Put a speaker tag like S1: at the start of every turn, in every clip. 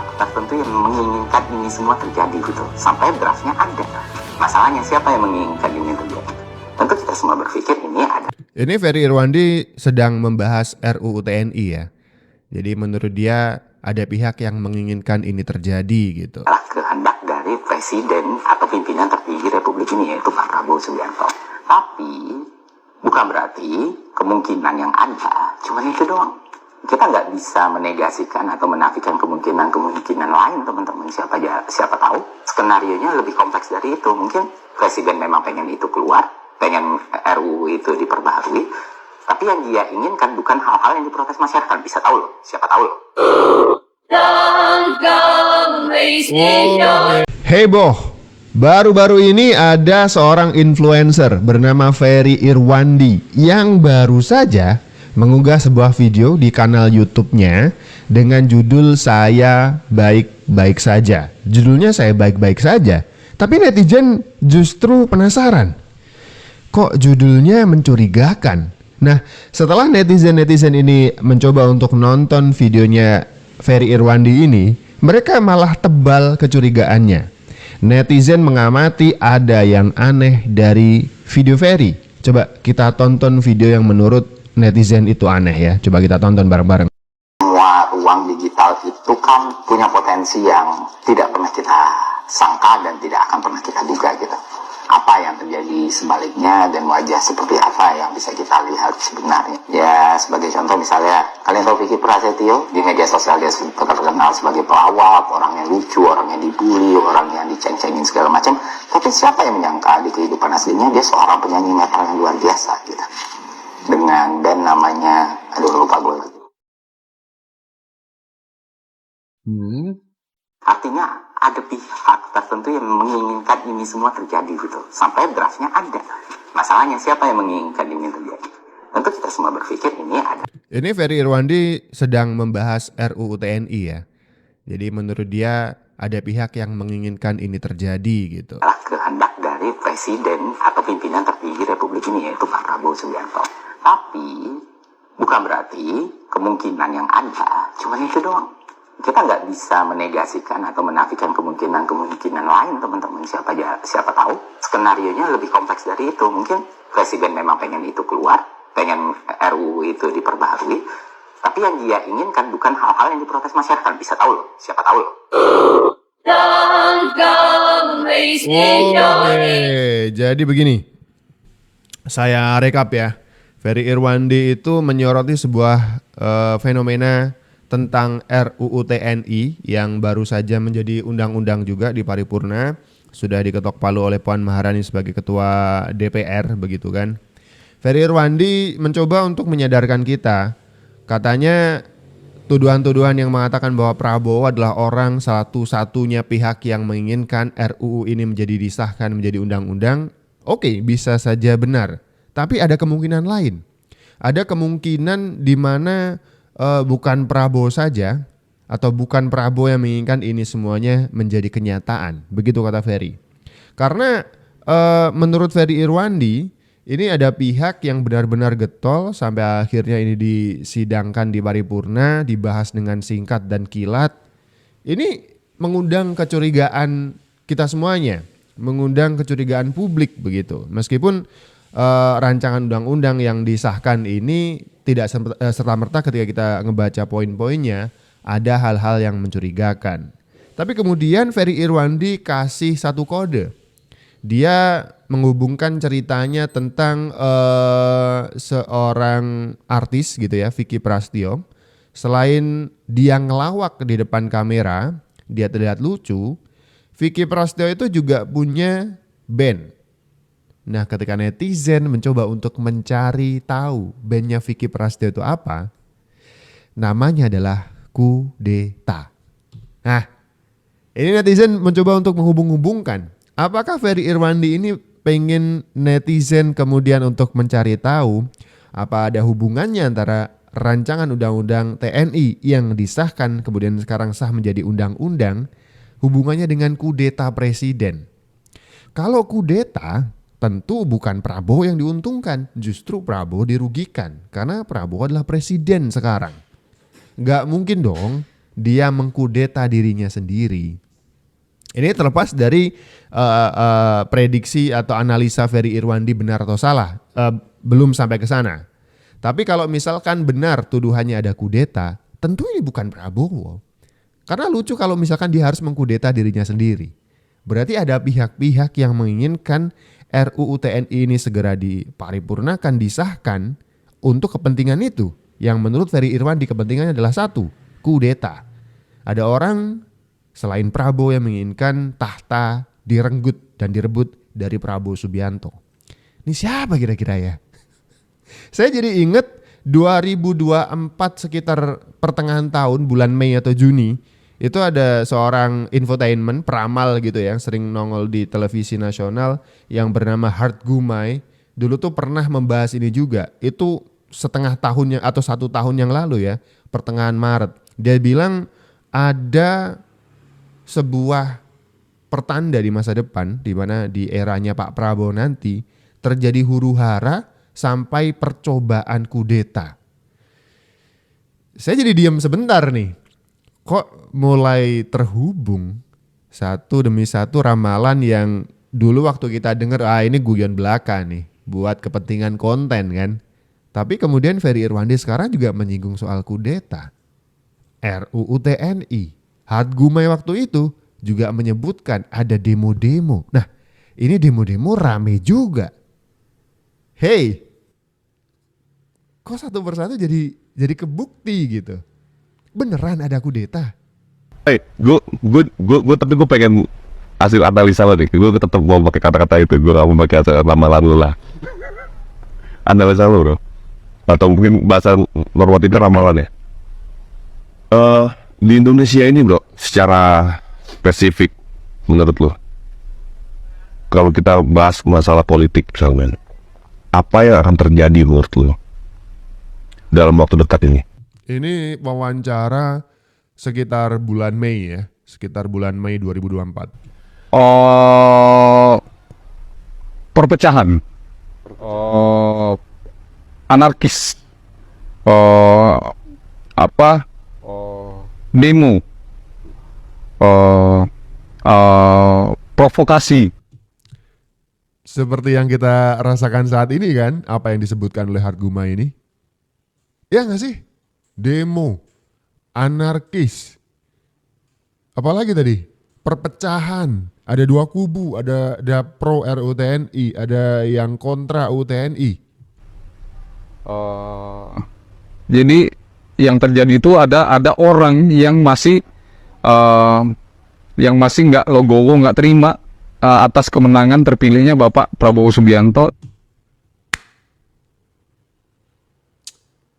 S1: pihak tertentu yang menginginkan ini semua terjadi gitu. Sampai draftnya ada. Masalahnya siapa yang menginginkan ini terjadi? Tentu kita semua berpikir ini ada.
S2: Ini Ferry Irwandi sedang membahas RUU TNI ya. Jadi menurut dia ada pihak yang menginginkan ini terjadi gitu.
S1: Kehendak dari presiden atau pimpinan tertinggi Republik ini, yaitu Pak Prabowo Subianto. Tapi bukan berarti kemungkinan yang ada cuma itu doang. Kita nggak bisa menegasikan atau menafikan kemungkinan lain, teman-teman. Siapa tahu skenarionya lebih kompleks dari itu. Mungkin presiden memang pengen itu keluar, pengen RUU itu diperbaharui, tapi yang dia inginkan bukan hal-hal yang diprotes masyarakat. Bisa tahu loh, siapa tahu loh.
S2: Heboh, baru-baru ini ada seorang influencer bernama Ferry Irwandi yang baru saja mengunggah sebuah video di kanal YouTube-nya dengan judul "Saya Baik-Baik Saja". Judulnya "Saya Baik-Baik Saja", tapi netizen justru penasaran. Kok judulnya mencurigakan? Nah, setelah netizen ini mencoba untuk nonton videonya Ferry Irwandi ini, mereka malah tebal kecurigaannya. Netizen mengamati ada yang aneh dari video Ferry. Coba kita tonton video yang menurut netizen itu aneh ya. Coba kita tonton bareng-bareng.
S1: Semua ruang digital itu kan punya potensi yang tidak pernah kita sangka dan tidak akan pernah kita duga gitu. Apa yang terjadi sebaliknya dan wajah seperti apa yang bisa kita lihat sebenarnya. Ya sebagai contoh misalnya, kalian tahu Vicky Prasetyo, di media sosial dia terkenal sebagai pelawak, orang yang lucu, orang yang dibully, orang yang diceng-cengin segala macam. Tapi siapa yang menyangka di kehidupan aslinya dia seorang penyanyi metal yang luar biasa gitu. Dengan band namanya, lupa gue lagi. Artinya ada pihak tertentu yang menginginkan ini semua terjadi gitu. Sampai draftnya ada. Masalahnya siapa yang menginginkan ini terjadi? Tentu kita semua berpikir ini ada.
S2: Ini Ferry Irwandi sedang membahas RUU TNI ya. Jadi menurut dia ada pihak yang menginginkan ini terjadi gitu.
S1: Kehendak dari presiden atau pimpinan tertinggi Republik ini, yaitu Pak Prabowo Subianto. Tapi bukan berarti kemungkinan yang ada cuma itu doang. Kita nggak bisa menegasikan atau menafikan kemungkinan lain, teman-teman. Siapa tahu skenarionya lebih kompleks dari itu. Mungkin presiden memang pengen itu keluar, pengen RUU itu diperbaharui, tapi yang dia inginkan bukan hal-hal yang diprotes masyarakat. Bisa tahu loh, siapa tahu loh.
S2: Jadi begini, saya rekap ya. Ferry Irwandi itu menyoroti sebuah fenomena tentang RUU TNI yang baru saja menjadi undang-undang juga di paripurna, sudah diketok palu oleh Puan Maharani sebagai ketua DPR begitu kan. Ferry Irwandi mencoba untuk menyadarkan kita, katanya tuduhan-tuduhan yang mengatakan bahwa Prabowo adalah orang satu-satunya pihak yang menginginkan RUU ini menjadi disahkan menjadi undang-undang, oke, bisa saja benar. Tapi ada kemungkinan lain. Ada kemungkinan di mana bukan Prabowo saja atau bukan Prabowo yang menginginkan ini semuanya menjadi kenyataan. Begitu kata Ferry. Karena menurut Ferry Irwandi, ini ada pihak yang benar-benar getol sampai akhirnya ini disidangkan di paripurna, dibahas dengan singkat dan kilat. Ini mengundang kecurigaan kita semuanya, mengundang kecurigaan publik begitu. Meskipun rancangan undang-undang yang disahkan ini tidak serta-merta ketika kita ngebaca poin-poinnya ada hal-hal yang mencurigakan. Tapi kemudian Ferry Irwandi kasih satu kode. Dia menghubungkan ceritanya tentang seorang artis gitu ya, Vicky Prasetyo. Selain dia ngelawak di depan kamera, dia terlihat lucu, Vicky Prasetyo itu juga punya band. Nah, ketika netizen mencoba untuk mencari tahu bandnya Vicky Prasetyo itu apa, namanya adalah Kudeta. Nah, ini netizen mencoba untuk menghubung-hubungkan. Apakah Ferry Irwandi ini pengen netizen kemudian untuk mencari tahu apa ada hubungannya antara rancangan undang-undang TNI yang disahkan kemudian sekarang sah menjadi undang-undang, hubungannya dengan kudeta presiden. Kalau kudeta, tentu bukan Prabowo yang diuntungkan, justru Prabowo dirugikan karena Prabowo adalah presiden sekarang. Gak mungkin dong dia mengkudeta dirinya sendiri. Ini terlepas dari prediksi atau analisa Ferry Irwandi benar atau salah, belum sampai ke sana. Tapi kalau misalkan benar tuduhannya ada kudeta, tentu ini bukan Prabowo. Karena lucu kalau misalkan dia harus mengkudeta dirinya sendiri. Berarti ada pihak-pihak yang menginginkan RUU TNI ini segera diparipurnakan, disahkan untuk kepentingan itu. Yang menurut Ferry Irwandi kepentingannya adalah satu, kudeta. Ada orang selain Prabowo yang menginginkan tahta direnggut dan direbut dari Prabowo Subianto. Ini siapa kira-kira ya? Saya jadi inget 2024 sekitar pertengahan tahun bulan Mei atau Juni, itu ada seorang infotainment peramal gitu ya, yang sering nongol di televisi nasional yang bernama Hart Gumai. Dulu tuh pernah membahas ini juga. Itu setengah tahun atau 1 tahun yang lalu ya, pertengahan Maret. Dia bilang ada sebuah pertanda di masa depan di mana di eranya Pak Prabowo nanti terjadi huru-hara sampai percobaan kudeta. Saya jadi diam sebentar nih. Kok mulai terhubung satu demi satu ramalan yang dulu waktu kita dengar ini guyon belaka nih buat kepentingan konten kan. Tapi kemudian Ferry Irwandi sekarang juga menyinggung soal kudeta. RUU TNI. Hart Gumai waktu itu juga menyebutkan ada demo-demo. Nah, ini demo-demo rame juga. Hey, kok satu persatu jadi kebukti gitu. Beneran ada kudeta.
S3: Gue tapi gue pengen hasil analisa lo deh. Gue tetap mau pakai kata-kata itu. Gue gak mau pakai ramalan lo lah. Analisa lo bro. Atau mungkin bahasa normatifnya ramalan ya. Di Indonesia ini bro, secara spesifik menurut lo, kalau kita bahas masalah politik misalnya, apa yang akan terjadi menurut lo dalam waktu dekat ini?
S2: Ini wawancara sekitar bulan Mei ya, sekitar bulan Mei 2024.
S3: Perpecahan, anarkis, demo, provokasi.
S2: Seperti yang kita rasakan saat ini kan, apa yang disebutkan oleh Hart Gumai ini. Ya nggak sih? Demo, anarkis, apalagi tadi? Perpecahan. Ada 2 kubu, ada pro RUU TNI, ada yang kontra UU TNI.
S3: Jadi yang terjadi itu ada orang yang masih nggak logowo, nggak terima atas kemenangan terpilihnya Bapak Prabowo Subianto.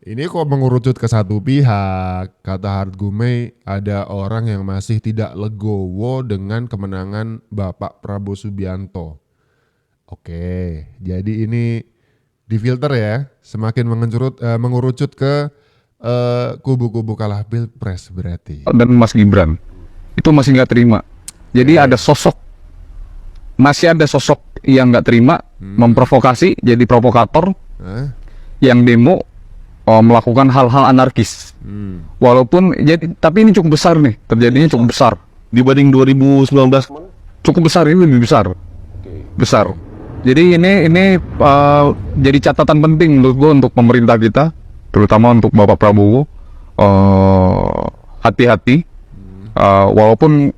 S2: Ini kok mengerucut ke satu pihak. Kata Hart Gumai, ada orang yang masih tidak legowo dengan kemenangan Bapak Prabowo Subianto. Oke, jadi ini difilter ya, semakin mengerucut ke kubu-kubu kalah pilpres berarti.
S3: Dan Mas Gibran itu masih nggak terima. Jadi masih ada sosok yang nggak terima, memprovokasi, jadi provokator, yang demo, melakukan hal-hal anarkis. Walaupun tapi ini cukup besar nih, terjadinya cukup besar dibanding 2019. Cukup besar, ini lebih besar. Besar. Jadi ini jadi catatan penting menurut gue untuk pemerintah kita, terutama untuk Bapak Prabowo. Hati-hati. Walaupun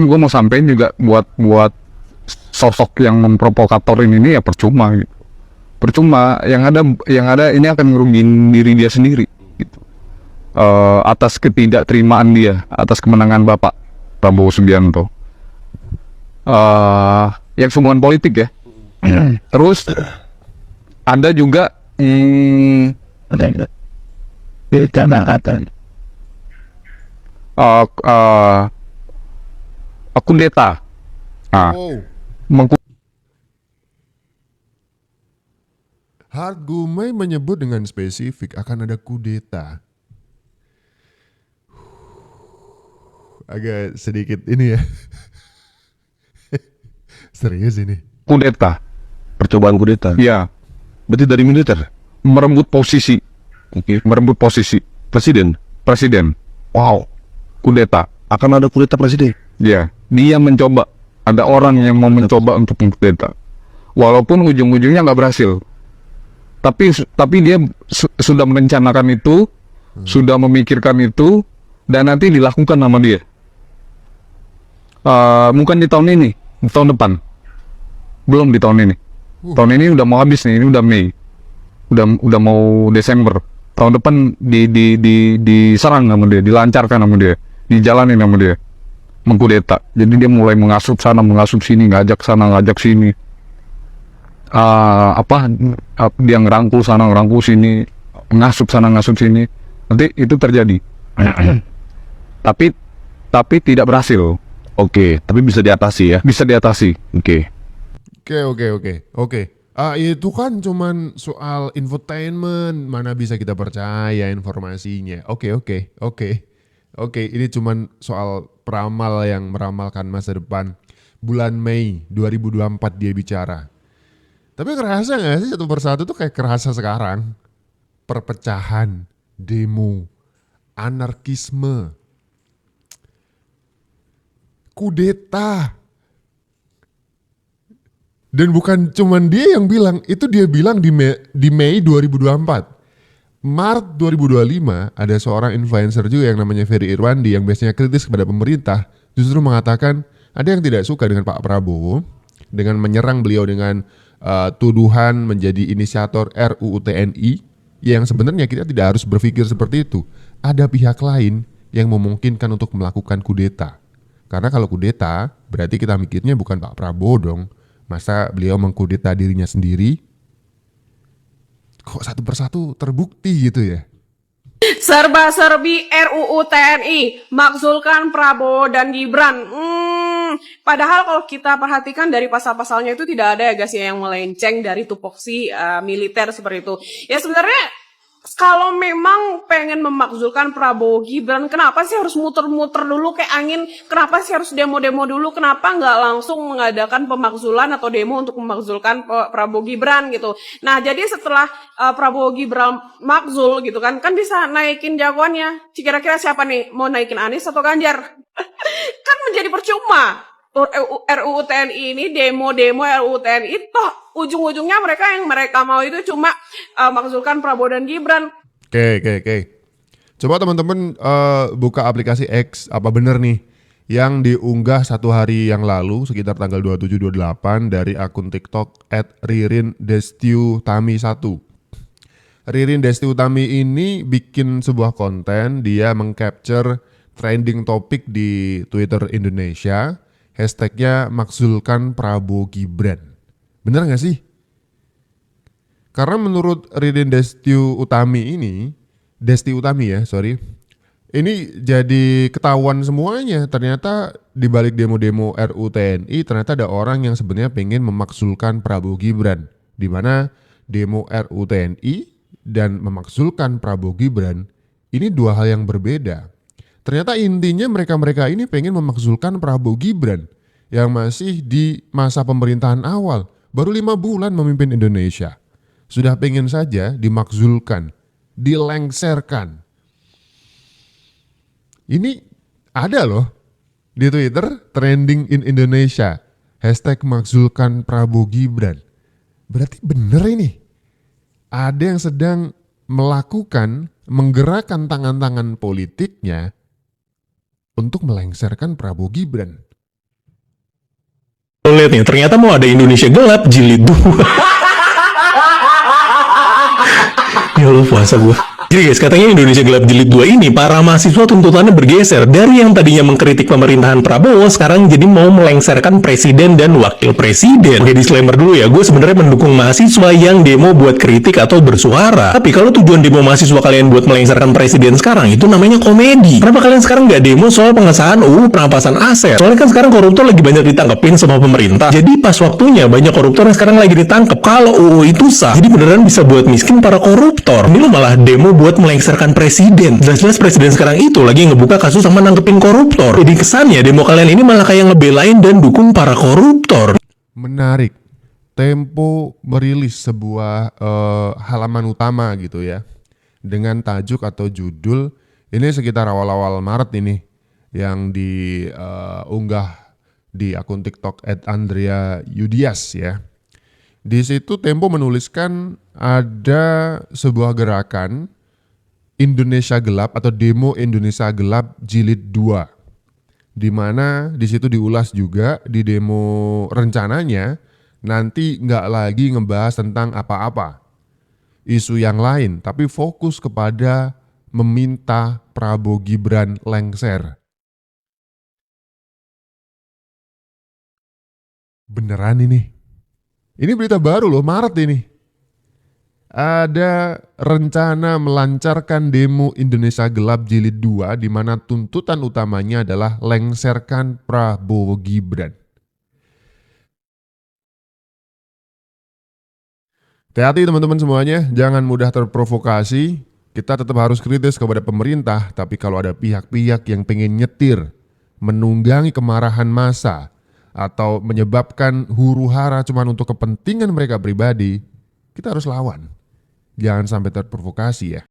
S3: gue mau sampein juga buat sosok yang memprovokator ini ya percuma gitu. Percuma, yang ada ini akan ngerugiin diri dia sendiri gitu. Atas ketidakterimaan dia atas kemenangan Bapak Prabowo Subianto. Yang hubungan politik ya. Terus ada juga kudeta.
S2: Hart Gumai menyebut dengan spesifik akan ada kudeta. Agak sedikit ini ya. Serius ini.
S3: Kudeta.
S4: Percobaan kudeta.
S3: Ya.
S4: Berarti dari militer.
S3: Merembut posisi.
S4: Oke.
S3: Merembut posisi.
S4: Presiden.
S3: Wow. kudeta.
S4: Akan ada kudeta presiden.
S3: Ya, dia mencoba. Ada orang yang mau mencoba untuk mengkudeta. Walaupun ujung-ujungnya nggak berhasil. Tapi dia sudah merencanakan itu, sudah memikirkan itu, dan nanti dilakukan sama dia. Bukan di tahun ini, di tahun depan. Belum di tahun ini. Tahun ini udah mau habis nih, ini udah Mei. Udah mau Desember. Tahun depan diserang sama dia, dilancarkan sama dia, dijalanin sama dia. Mengkudeta. Jadi dia mulai mengasup sana, mengasup sini, ngajak sana, ngajak sini. Dia ngerangkul sana, ngerangkul sini, ngasup sana, ngasup sini. Nanti itu terjadi. tapi tidak berhasil.
S4: Oke, tapi bisa diatasi ya.
S3: Bisa diatasi.
S4: Oke.
S2: Oke. Itu kan cuman soal infotainment, mana bisa kita percaya informasinya. Oke. Ini cuman soal peramal yang meramalkan masa depan. Bulan Mei 2024 dia bicara. Tapi kerasa gak sih satu persatu tuh kayak kerasa sekarang? Perpecahan, demo, anarkisme, kudeta. Dan bukan cuman dia yang bilang, itu dia bilang di Mei 2024. Maret 2025 ada seorang influencer juga yang namanya Ferry Irwandi yang biasanya kritis kepada pemerintah justru mengatakan ada yang tidak suka dengan Pak Prabowo dengan menyerang beliau dengan tuduhan menjadi inisiator RUU TNI yang sebenarnya kita tidak harus berpikir seperti itu. Ada pihak lain yang memungkinkan untuk melakukan kudeta. Karena kalau kudeta berarti kita mikirnya bukan Pak Prabowo dong. Masa beliau mengkudeta dirinya sendiri? Kok satu persatu terbukti gitu ya?
S5: Serba-serbi RUU TNI, makzulkan Prabowo dan Gibran. Padahal kalau kita perhatikan dari pasal-pasalnya itu tidak ada ya guys yang melenceng dari tupoksi militer seperti itu. Ya sebenarnya kalau memang pengen memakzulkan Prabowo Gibran, kenapa sih harus muter-muter dulu kayak angin? Kenapa sih harus demo-demo dulu? Kenapa nggak langsung mengadakan pemakzulan atau demo untuk memakzulkan Prabowo Gibran gitu? Nah, jadi setelah Prabowo Gibran makzul gitu kan bisa naikin jagoannya. Kira-kira siapa nih? Mau naikin Anies atau Ganjar? Kan menjadi percuma. RUU TNI ini demo-demo RUU TNI toh ujung-ujungnya mereka mau itu cuma makzulkan Prabowo dan Gibran.
S2: Oke. Coba teman-teman buka aplikasi X apa bener nih yang diunggah satu hari yang lalu sekitar tanggal 27-28 dari akun TikTok @ririn_destiutami1. Ririn Destiutami ini bikin sebuah konten, dia mengcapture trending topik di Twitter Indonesia. Hashtagnya makzulkan Prabowo Gibran. Bener gak sih? Karena menurut Ririn Destiutami ini, ini jadi ketahuan semuanya. Ternyata di balik demo-demo RUU TNI ternyata ada orang yang sebenarnya pengen memakzulkan Prabowo Gibran. Di mana demo RUU TNI dan memakzulkan Prabowo Gibran ini dua hal yang berbeda. Ternyata intinya mereka-mereka ini pengen memakzulkan Prabowo Gibran yang masih di masa pemerintahan awal, baru 5 bulan memimpin Indonesia. Sudah pengen saja dimakzulkan, dilengserkan. Ini ada loh di Twitter, trending in Indonesia, #makzulkan Prabowo Gibran. Berarti bener ini. Ada yang sedang menggerakkan tangan-tangan politiknya untuk melengsarkan Prabowo Gibran.
S6: Lihat nih, ternyata mau ada Indonesia Gelap jilid 2. Ya Allah, puasa gue. Jadi guys, katanya Indonesia Gelap jilid 2 ini para mahasiswa tuntutannya bergeser dari yang tadinya mengkritik pemerintahan Prabowo sekarang jadi mau melengsarkan presiden dan wakil presiden. Oke, disclaimer dulu ya, gue sebenarnya mendukung mahasiswa yang demo buat kritik atau bersuara. Tapi kalau tujuan demo mahasiswa kalian buat melengsarkan presiden sekarang itu namanya komedi. Kenapa kalian sekarang nggak demo soal pengesahan UU perampasan aset? Soalnya kan sekarang koruptor lagi banyak ditangkepin sama pemerintah. Jadi pas waktunya banyak koruptor yang sekarang lagi ditangkep. Kalau UU itu sah, jadi beneran bisa buat miskin para koruptor. Ini lo malah demo buat melengsarkan presiden. Jelas-jelas presiden sekarang itu lagi ngebuka kasus sama nangkepin koruptor. Jadi kesannya demo kalian ini malah kayak ngebelain dan dukung para koruptor.
S2: Menarik. Tempo merilis sebuah halaman utama gitu ya. Dengan tajuk atau judul, ini sekitar awal-awal Maret ini. yang diunggah di akun TikTok @andrea_yudias ya. Di situ Tempo menuliskan ada sebuah gerakan Indonesia Gelap atau demo Indonesia Gelap Jilid 2. Di mana di situ diulas juga di demo rencananya nanti nggak lagi ngebahas tentang apa-apa isu yang lain, tapi fokus kepada meminta Prabowo Gibran lengser. Beneran ini? Ini berita baru loh, Maret ini. Ada rencana melancarkan demo Indonesia Gelap Jilid 2 di mana tuntutan utamanya adalah lengserkan Prabowo Gibran. Hati-hati teman-teman semuanya, jangan mudah terprovokasi. Kita tetap harus kritis kepada pemerintah, tapi kalau ada pihak-pihak yang pengen nyetir, menunggangi kemarahan massa, atau menyebabkan huru-hara cuma untuk kepentingan mereka pribadi, kita harus lawan. Jangan sampai terprovokasi ya.